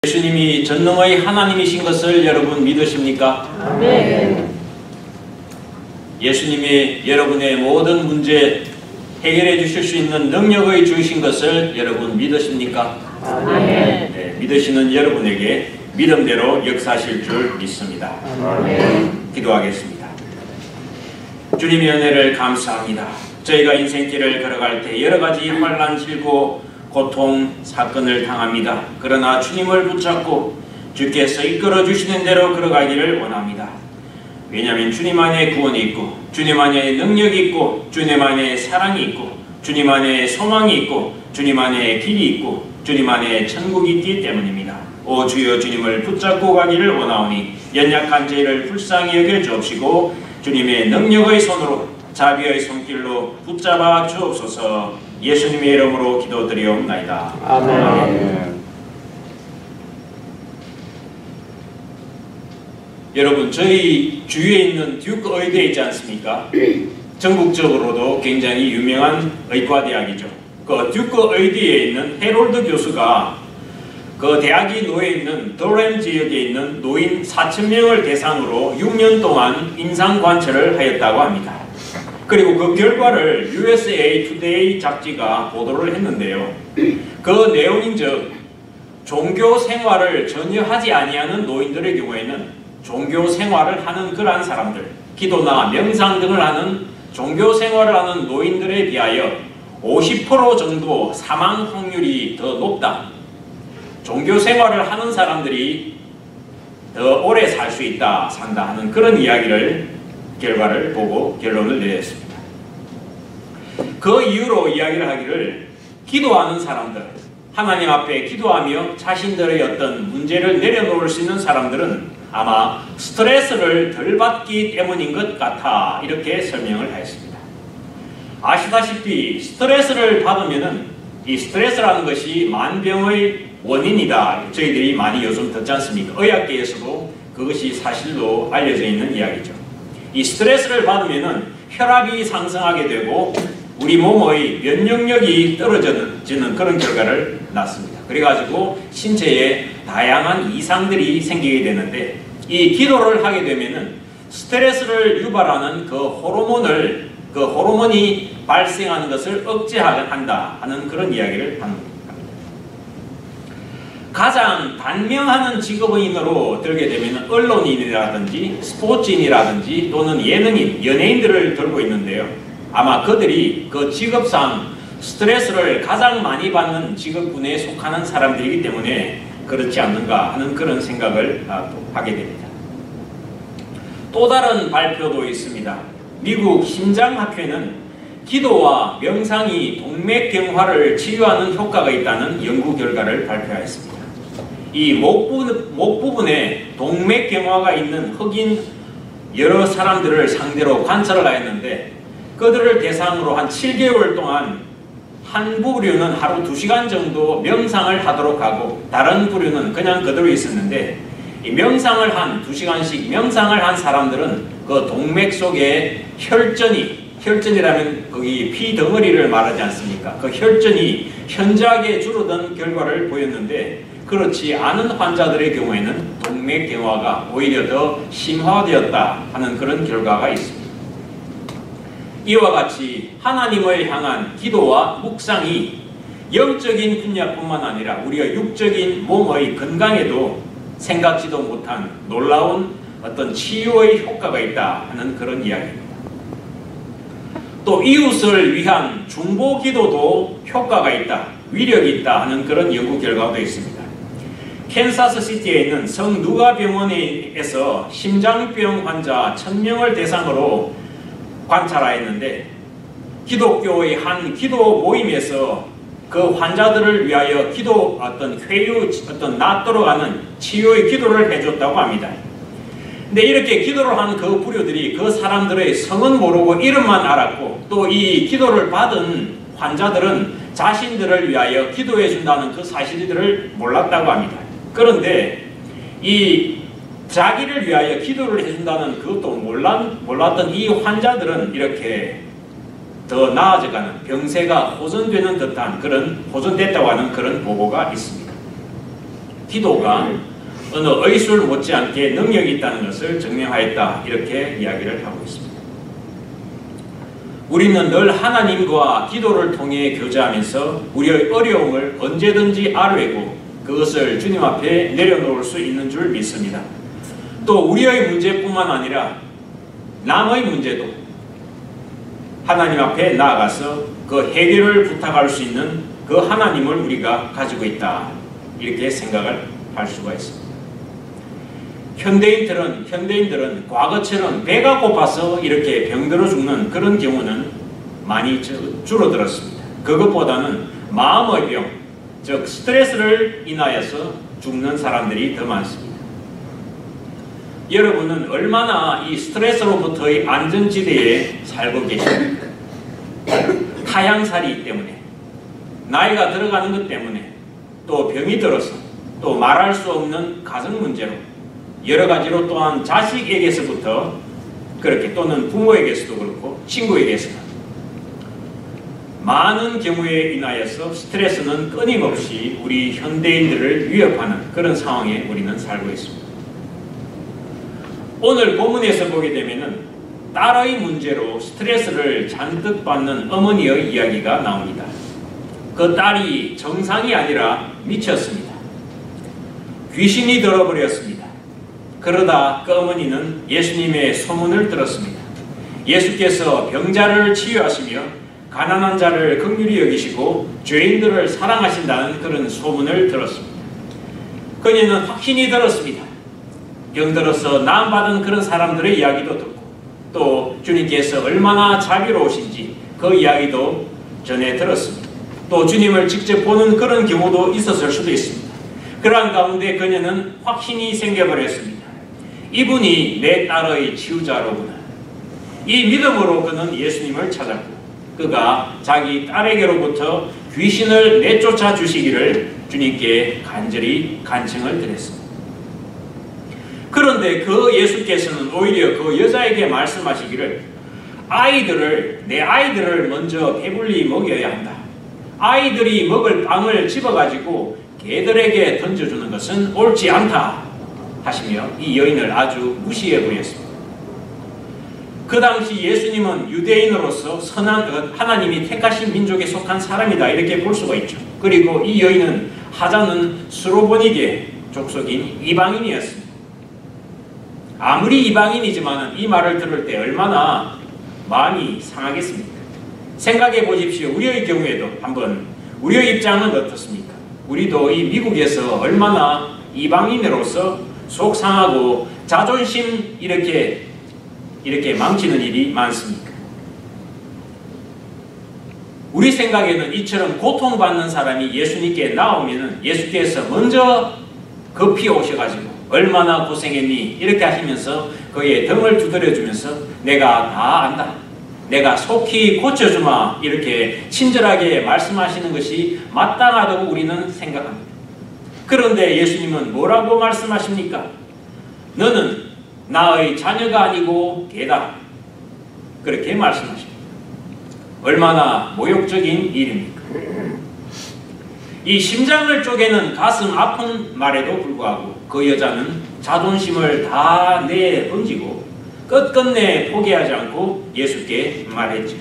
예수님이 전능의 하나님이신 것을 여러분 믿으십니까? 네. 예수님이 여러분의 모든 문제 해결해 주실 수 있는 능력을 주신 것을 여러분 믿으십니까? 네, 믿으시는 여러분에게 믿음대로 역사하실 줄 믿습니다. 기도하겠습니다. 주님의 은혜를 감사합니다. 저희가 인생길을 걸어갈 때 여러 가지 환난, 질고, 고통, 사건을 당합니다. 그러나 주님을 붙잡고 주께서 이끌어 주시는 대로 걸어가기를 원합니다. 왜냐하면 주님 안에 구원이 있고 주님 안에 능력이 있고 주님 안에 사랑이 있고 주님 안에 소망이 있고 주님 안에 길이 있고 주님 안에 천국이 있기 때문입니다. 오 주여, 주님을 붙잡고 가기를 원하오니 연약한 저희를 불쌍히 여겨 주옵시고 주님의 능력의 손으로 자비의 손길로 붙잡아 주옵소서. 예수님의 이름으로 기도드리옵나이다. 아멘. 여러분, 저희 주위에 있는 듀크 의대 있지 않습니까? 전국적으로도 굉장히 유명한 의과대학이죠. 그 듀크 의대에 있는 해롤드 교수가 그 대학이 놓여 있는 더램 지역에 있는 노인 4,000명을 대상으로 6년 동안 임상 관찰을 하였다고 합니다. 그리고 그 결과를 USA Today 잡지가 보도를 했는데요. 그 내용인즉 종교 생활을 전혀 하지 아니하는 노인들의 경우에는 종교 생활을 하는 그러한 사람들, 기도나 명상 등을 하는 종교 생활을 하는 노인들에 비하여 50% 정도 사망 확률이 더 높다. 종교 생활을 하는 사람들이 더 오래 살 수 있다, 산다 하는 그런 결과를 보고 결론을 내렸습니다. 그 이유로 이야기를 하기를, 기도하는 사람들, 하나님 앞에 기도하며 자신들의 어떤 문제를 내려놓을 수 있는 사람들은 아마 스트레스를 덜 받기 때문인 것 같아, 이렇게 설명을 하였습니다. 아시다시피 스트레스를 받으면은 이 스트레스라는 것이 만병의 원인이다, 저희들이 많이 요즘 듣지 않습니까? 의학계에서도 그것이 사실로 알려져 있는 이야기죠. 이 스트레스를 받으면은 혈압이 상승하게 되고 우리 몸의 면역력이 떨어지는 그런 결과를 낳습니다. 그래가지고 신체에 다양한 이상들이 생기게 되는데, 이 기도를 하게 되면은 스트레스를 유발하는 그 호르몬이 발생하는 것을 억제한다 하는 그런 이야기를 합니다. 가장 단명하는 직업인으로 들게 되면 언론인이라든지 스포츠인이라든지 또는 예능인, 연예인들을 들고 있는데요. 아마 그들이 그 직업상 스트레스를 가장 많이 받는 직업군에 속하는 사람들이기 때문에 그렇지 않는가 하는 그런 생각을 하게 됩니다. 또 다른 발표도 있습니다. 미국 심장학회는 기도와 명상이 동맥경화를 치료하는 효과가 있다는 연구 결과를 발표하였습니다. 이 목 부분에 동맥경화가 있는 흑인 여러 사람들을 상대로 관찰을 하였는데, 그들을 대상으로 한 7개월 동안 한 부류는 하루 2시간 정도 명상을 하도록 하고 다른 부류는 그냥 그대로 있었는데, 이 명상을 한 2시간씩 명상을 한 사람들은 그 동맥 속에 혈전이라면 거기 피 덩어리를 말하지 않습니까? 그 혈전이 현저하게 줄어든 결과를 보였는데, 그렇지 않은 환자들의 경우에는 동맥경화가 오히려 더 심화되었다 하는 그런 결과가 있습니다. 이와 같이 하나님을 향한 기도와 묵상이 영적인 분야뿐만 아니라 우리가 육적인 몸의 건강에도 생각지도 못한 놀라운 어떤 치유의 효과가 있다 하는 그런 이야기입니다. 또 이웃을 위한 중보 기도도 효과가 있다, 위력이 있다 하는 그런 연구 결과도 있습니다. 캔사스 시티에 있는 성 누가 병원에서 심장병 환자 1,000명을 대상으로 관찰하였는데, 기독교의 한 기도 모임에서 그 환자들을 위하여 낫도록 하는 치유의 기도를 해줬다고 합니다. 근데 이렇게 기도를 한 그 부류들이 그 사람들의 성은 모르고 이름만 알았고, 또 이 기도를 받은 환자들은 자신들을 위하여 기도해 준다는 그 사실들을 몰랐다고 합니다. 그런데 이 자기를 위하여 기도를 해준다는 그것도 몰랐던 이 환자들은 이렇게 더 나아져가는, 병세가 호전되는 듯한 그런, 호전됐다고 하는 그런 보고가 있습니다. 기도가 어느 의술 못지않게 능력이 있다는 것을 증명하였다. 이렇게 이야기를 하고 있습니다. 우리는 늘 하나님과 기도를 통해 교제하면서 우리의 어려움을 언제든지 알아내고 그것을 주님 앞에 내려놓을 수 있는 줄 믿습니다. 또 우리의 문제뿐만 아니라 남의 문제도 하나님 앞에 나아가서 그 해결을 부탁할 수 있는 그 하나님을 우리가 가지고 있다. 이렇게 생각을 할 수가 있습니다. 현대인들은 과거처럼 배가 고파서 이렇게 병들어 죽는 그런 경우는 많이 줄어들었습니다. 그것보다는 마음의 병, 즉 스트레스를 인하여서 죽는 사람들이 더 많습니다. 여러분은 얼마나 이 스트레스로부터의 안전지대에 살고 계십니까? 타향살이 때문에, 나이가 들어가는 것 때문에, 또 병이 들어서, 또 말할 수 없는 가정 문제로, 여러 가지로 또한 자식에게서부터 그렇게 또는 부모에게서도 그렇고 친구에게서도 많은 경우에 인하여서 스트레스는 끊임없이 우리 현대인들을 위협하는 그런 상황에 우리는 살고 있습니다. 오늘 본문에서 보게 되면은 딸의 문제로 스트레스를 잔뜩 받는 어머니의 이야기가 나옵니다. 그 딸이 정상이 아니라 미쳤습니다. 귀신이 들어버렸습니다. 그러다 그 어머니는 예수님의 소문을 들었습니다. 예수께서 병자를 치유하시며 가난한 자를 긍휼히 여기시고 죄인들을 사랑하신다는 그런 소문을 들었습니다. 그녀는 확신이 들었습니다. 병들어서 나음받은 그런 사람들의 이야기도 듣고 또 주님께서 얼마나 자비로우신지 그 이야기도 전해 들었습니다. 또 주님을 직접 보는 그런 경우도 있었을 수도 있습니다. 그러한 가운데 그녀는 확신이 생겨버렸습니다. 이분이 내 딸의 치유자로구나. 이 믿음으로 그는 예수님을 찾았고 그가 자기 딸에게로부터 귀신을 내쫓아 주시기를 주님께 간절히 간청을 드렸습니다. 그런데 그 예수께서는 오히려 그 여자에게 말씀하시기를 내 아이들을 먼저 배불리 먹여야 한다. 아이들이 먹을 빵을 집어가지고 개들에게 던져주는 것은 옳지 않다 하시며 이 여인을 아주 무시해 보였습니다. 그 당시 예수님은 유대인으로서 선한 하나님이 택하신 민족에 속한 사람이다 이렇게 볼 수가 있죠. 그리고 이 여인은 하자는 스로보니게 족속인 이방인이었습니다. 아무리 이방인이지만 이 말을 들을 때 얼마나 마음이 상하겠습니까? 생각해 보십시오. 우리의 경우에도 한번 우리의 입장은 어떻습니까? 우리도 이 미국에서 얼마나 이방인으로서 속 상하고 자존심 이렇게 망치는 일이 많습니까? 우리 생각에는 이처럼 고통받는 사람이 예수님께 나오면 예수께서 먼저 급히 오셔가지고 얼마나 고생했니? 이렇게 하시면서 그의 등을 두드려주면서 내가 다 안다. 내가 속히 고쳐주마. 이렇게 친절하게 말씀하시는 것이 마땅하다고 우리는 생각합니다. 그런데 예수님은 뭐라고 말씀하십니까? 너는 나의 자녀가 아니고 개다. 그렇게 말씀하십니다. 얼마나 모욕적인 일입니까? 이 심장을 쪼개는 가슴 아픈 말에도 불구하고 그 여자는 자존심을 다 내던지고 끝끝내 포기하지 않고 예수께 말했죠.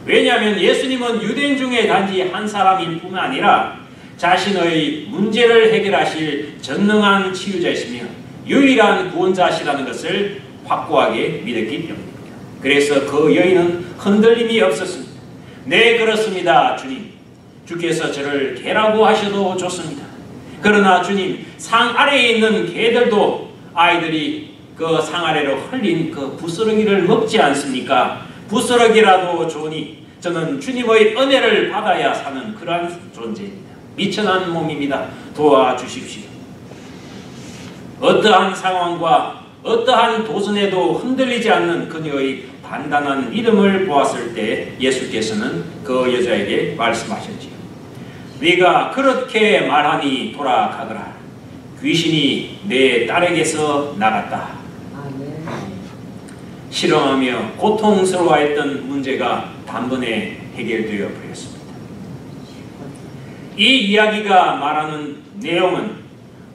왜냐하면 예수님은 유대인 중에 단지 한 사람일 뿐 아니라 자신의 문제를 해결하실 전능한 치유자이시며 유일한 구원자시라는 것을 확고하게 믿었기 때문입니다. 그래서 그 여인은 흔들림이 없었습니다. 네, 그렇습니다, 주님. 주께서 저를 개라고 하셔도 좋습니다. 그러나 주님, 상 아래에 있는 개들도 아이들이 그 상 아래로 흘린 그 부스러기를 먹지 않습니까? 부스러기라도 좋으니 저는 주님의 은혜를 받아야 사는 그러한 존재입니다. 미천한 몸입니다. 도와주십시오. 어떠한 상황과 어떠한 도전에도 흔들리지 않는 그녀의 단단한 믿음을 보았을 때 예수께서는 그 여자에게 말씀하셨지요. 네가 그렇게 말하니 돌아가거라. 귀신이 내 딸에게서 나갔다. 실험하며 고통스러워했던 문제가 단번에 해결되어 버렸습니다. 이 이야기가 말하는 내용은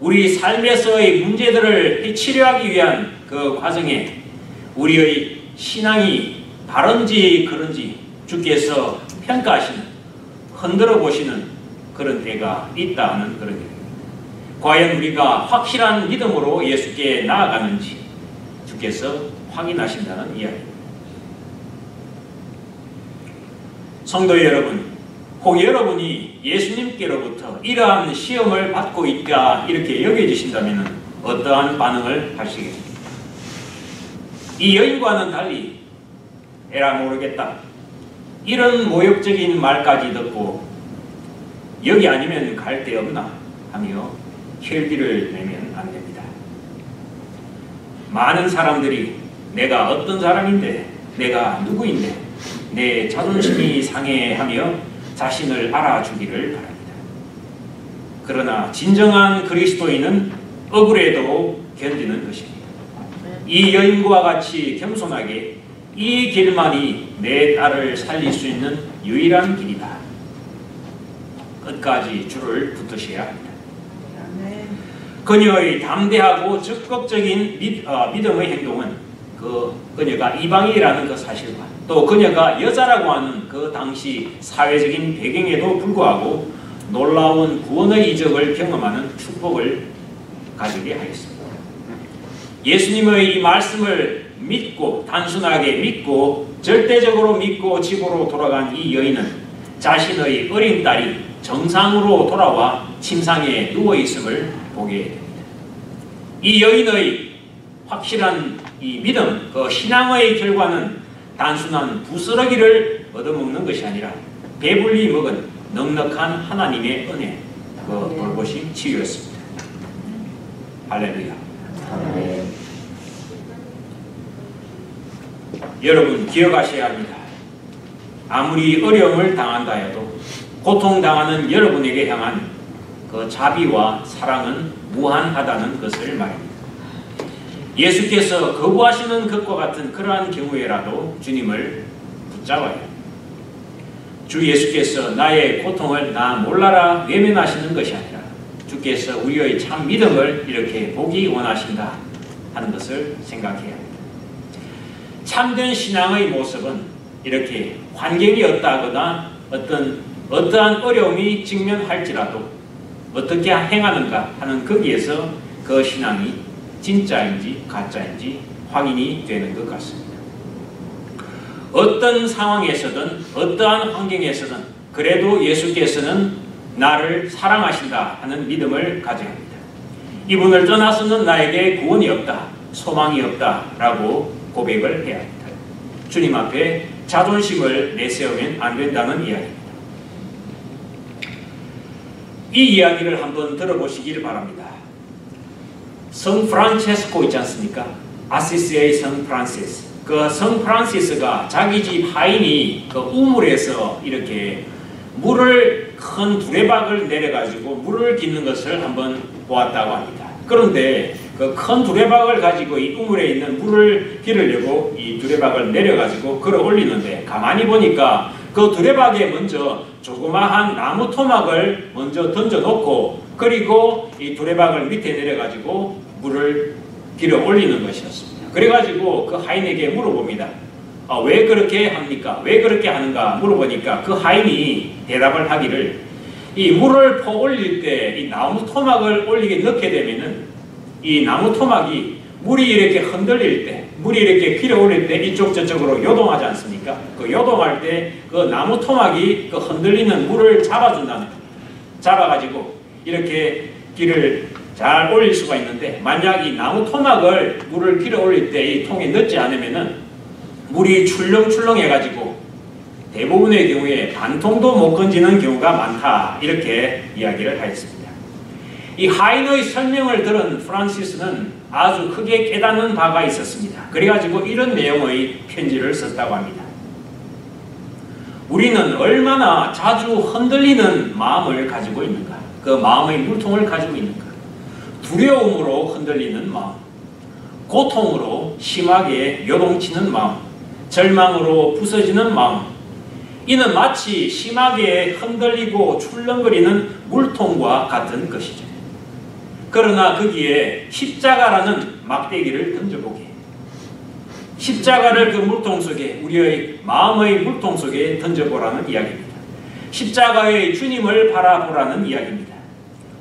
우리 삶에서의 문제들을 치료하기 위한 그 과정에 우리의 신앙이 바른지 그런지 주께서 평가하시는, 흔들어 보시는 그런 때가 있다는 그런 얘기입니다. 과연 우리가 확실한 믿음으로 예수께 나아가는지 주께서 확인하신다는 이야기입니다. 성도 여러분, 혹 여러분이 예수님께로부터 이러한 시험을 받고 있다 이렇게 여겨지신다면 어떠한 반응을 하시겠습니까? 이 여인과는 달리 에라 모르겠다, 이런 모욕적인 말까지 듣고 여기 아니면 갈 데 없나 하며 혈기를 내면 안 됩니다. 많은 사람들이 내가 어떤 사람인데, 내가 누구인데 내 자존심이 상해하며 자신을 알아주기를 바랍니다. 그러나 진정한 그리스도인은 억울해도 견디는 것입니다. 이 여인과 같이 겸손하게 이 길만이 내 딸을 살릴 수 있는 유일한 길이다. 끝까지 줄을 붙으셔야 합니다. 그녀의 담대하고 적극적인 믿음의 행동은 그녀가 이방인이라는 그 사실과 또 그녀가 여자라고 하는 그 당시 사회적인 배경에도 불구하고 놀라운 구원의 이적을 경험하는 축복을 가지게 하였습니다. 예수님의 이 말씀을 믿고 단순하게 믿고 절대적으로 믿고 집으로 돌아간 이 여인은 자신의 어린 딸이 정상으로 돌아와 침상에 누워있음을 보게 됩니다. 이 여인의 확실한 이 믿음, 그 신앙의 결과는 단순한 부스러기를 얻어먹는 것이 아니라 배불리 먹은 넉넉한 하나님의 은혜, 그 돌보심 치유였습니다. 할렐루야. 여러분 기억하셔야 합니다. 아무리 어려움을 당한다 해도 고통당하는 여러분에게 향한 그 자비와 사랑은 무한하다는 것을 말입니다. 예수께서 거부하시는 것과 같은 그러한 경우에라도 주님을 붙잡아야 합니다. 주 예수께서 나의 고통을 나 몰라라 외면하시는 것이 아니라 주께서 우리의 참 믿음을 이렇게 보기 원하신다 하는 것을 생각해야 합니다. 참된 신앙의 모습은 이렇게 환경이 어떠하거나 어떠한 어려움이 직면할지라도 어떻게 행하는가 하는 거기에서 그 신앙이 진짜인지 가짜인지 확인이 되는 것 같습니다. 어떤 상황에서든 어떠한 환경에서든 그래도 예수께서는 나를 사랑하신다 하는 믿음을 가져야 합니다. 이분을 떠나서는 나에게 구원이 없다, 소망이 없다 라고 고백을 해야 합니다. 주님 앞에 자존심을 내세우면 안 된다는 이야기입니다. 이 이야기를 한번 들어보시길 바랍니다. 성 프란체스코 있지 않습니까? 아시스의 성 프란시스. 그 성 프란시스가 자기 집 하인이 그 우물에서 이렇게 물을 큰 두레박을 내려가지고 물을 깃는 것을 한번 보았다고 합니다. 그런데 그 큰 두레박을 가지고 이 우물에 있는 물을 기르려고 이 두레박을 내려가지고 걸어 올리는데 가만히 보니까 그 두레박에 먼저 조그마한 나무 토막을 먼저 던져놓고 그리고 이 두레박을 밑에 내려가지고 물을 길어 올리는 것이었습니다. 그래가지고 그 하인에게 물어봅니다. 왜 그렇게 합니까? 왜 그렇게 하는가 물어보니까 그 하인이 대답을 하기를 이 물을 퍼 올릴 때 이 나무 토막을 올리게 넣게 되면은 이 나무 토막이 물이 이렇게 흔들릴 때, 물이 이렇게 길어 올릴 때 이쪽 저쪽으로 요동하지 않습니까? 그 요동할 때 그 나무 토막이 그 흔들리는 물을 잡아준다는 겁니다. 잡아가지고 이렇게 길을 잘 올릴 수가 있는데 만약 이 나무 토막을 물을 길어 올릴 때 이 통에 넣지 않으면은 물이 출렁출렁 해가지고 대부분의 경우에 반통도 못 건지는 경우가 많다 이렇게 이야기를 하였습니다. 이 하인의 설명을 들은 프란시스는 아주 크게 깨닫는 바가 있었습니다. 그래가지고 이런 내용의 편지를 썼다고 합니다. 우리는 얼마나 자주 흔들리는 마음을 가지고 있는가? 그 마음의 물통을 가지고 있는가? 두려움으로 흔들리는 마음, 고통으로 심하게 요동치는 마음, 절망으로 부서지는 마음. 이는 마치 심하게 흔들리고 출렁거리는 물통과 같은 것이죠. 그러나 거기에 십자가라는 막대기를 던져보게. 십자가를 그 물통 속에, 우리의 마음의 물통 속에 던져보라는 이야기입니다. 십자가의 주님을 바라보라는 이야기입니다.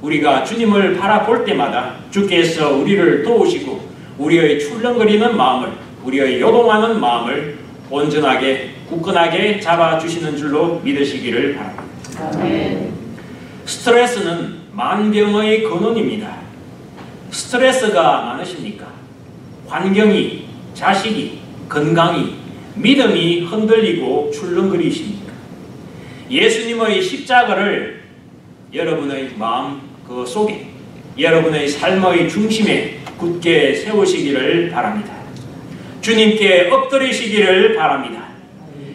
우리가 주님을 바라볼 때마다 주께서 우리를 도우시고 우리의 출렁거리는 마음을, 우리의 요동하는 마음을 온전하게 굳건하게 잡아주시는 줄로 믿으시기를 바랍니다. 아멘. 스트레스는 만병의 근원입니다. 스트레스가 많으십니까? 환경이, 자식이, 건강이, 믿음이 흔들리고 출렁거리십니까? 예수님의 십자가를 여러분의 마음 그 속에, 여러분의 삶의 중심에 굳게 세우시기를 바랍니다. 주님께 엎드리시기를 바랍니다.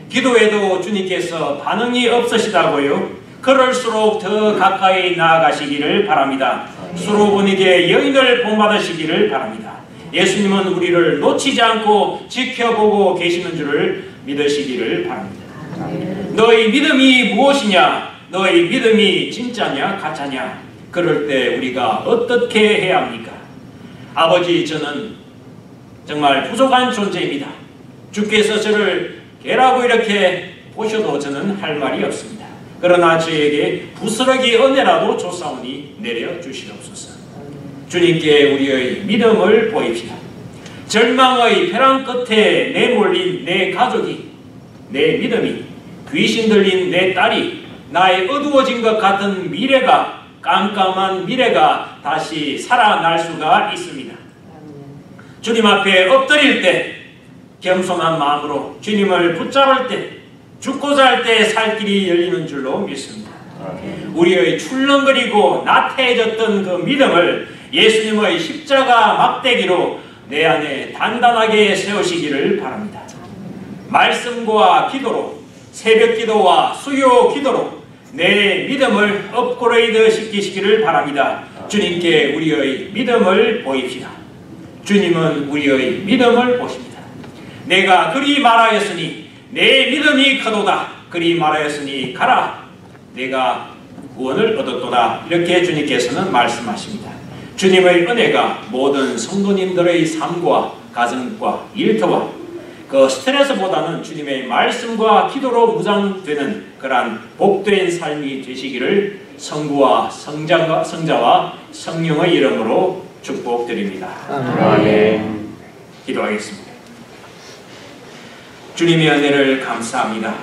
기도해도 주님께서 반응이 없으시다고요? 그럴수록 더 가까이 나아가시기를 바랍니다. 수로분에게 여인을 본받으시기를 바랍니다. 예수님은 우리를 놓치지 않고 지켜보고 계시는 줄을 믿으시기를 바랍니다. 너희 믿음이 무엇이냐? 너희 믿음이 진짜냐 가짜냐? 그럴 때 우리가 어떻게 해야 합니까? 아버지, 저는 정말 부족한 존재입니다. 주께서 저를 개라고 이렇게 보셔도 저는 할 말이 없습니다. 그러나 저에게 부스러기 은혜라도 조사오니 내려주시옵소서. 주님께 우리의 믿음을 보입시다. 절망의 벼랑 끝에 내몰린 내 가족이, 내 믿음이, 귀신 들린 내 딸이, 나의 어두워진 것 같은 미래가, 깜깜한 미래가 다시 살아날 수가 있습니다. 주님 앞에 엎드릴 때, 겸손한 마음으로 주님을 붙잡을 때, 죽고자 할 때 살 길이 열리는 줄로 믿습니다. 우리의 출렁거리고 나태해졌던 그 믿음을 예수님의 십자가 막대기로 내 안에 단단하게 세우시기를 바랍니다. 말씀과 기도로, 새벽 기도와 수요 기도로 내 믿음을 업그레이드 시키시기를 바랍니다. 주님께 우리의 믿음을 보입시다. 주님은 우리의 믿음을 보십니다. 내가 그리 말하였으니 내 믿음이 크도다. 그리 말하였으니 가라. 내가 구원을 얻었도다. 이렇게 주님께서는 말씀하십니다. 주님의 은혜가 모든 성도님들의 삶과 가정과 일터와 그 스트레스보다는 주님의 말씀과 기도로 무장되는 그러한 복된 삶이 되시기를 성부와 성자와 성령의 이름으로 축복드립니다. 아멘. 기도하겠습니다. 주님의 은혜를 감사합니다.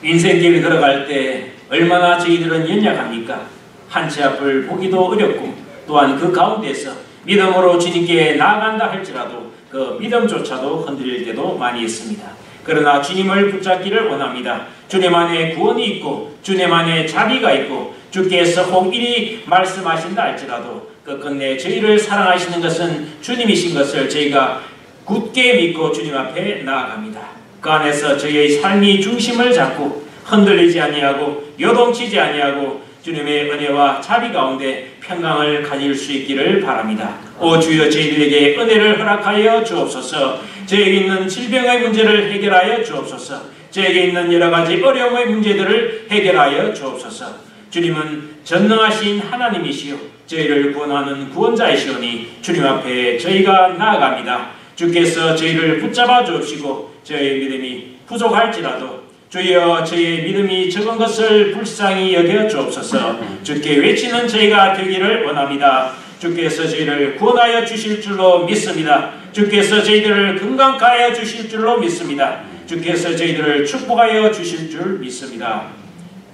인생길 걸어갈 때 얼마나 저희들은 연약합니까? 한 치 앞을 보기도 어렵고 또한 그 가운데서 믿음으로 주님께 나아간다 할지라도 그 믿음조차도 흔들릴 때도 많이 있습니다. 그러나 주님을 붙잡기를 원합니다. 주님 안에 구원이 있고 주님 안에 자비가 있고 주께서 혹 이리 말씀하신다 할지라도 끝끝내 저희를 사랑하시는 것은 주님이신 것을 저희가 굳게 믿고 주님 앞에 나아갑니다. 그 안에서 저희의 삶이 중심을 잡고 흔들리지 아니하고 요동치지 아니하고 주님의 은혜와 자비 가운데 평강을 가질 수 있기를 바랍니다. 오 주여, 저희들에게 은혜를 허락하여 주옵소서. 저에게 있는 질병의 문제를 해결하여 주옵소서. 저에게 있는 여러 가지 어려움의 문제들을 해결하여 주옵소서. 주님은 전능하신 하나님이시오 저희를 구원하는 구원자이시오니 주님 앞에 저희가 나아갑니다. 주께서 저희를 붙잡아 주옵시고 저희의 믿음이 부족할지라도 주여 저희의 믿음이 적은 것을 불쌍히 여겨 주옵소서. 주께 외치는 저희가 되기를 원합니다. 주께서 저희를 구원하여 주실 줄로 믿습니다. 주께서 저희들을 건강케 하여 주실 줄로 믿습니다. 주께서 저희들을 축복하여 주실 줄 믿습니다.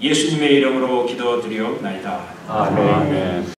예수님의 이름으로 기도드리옵나이다. 아멘.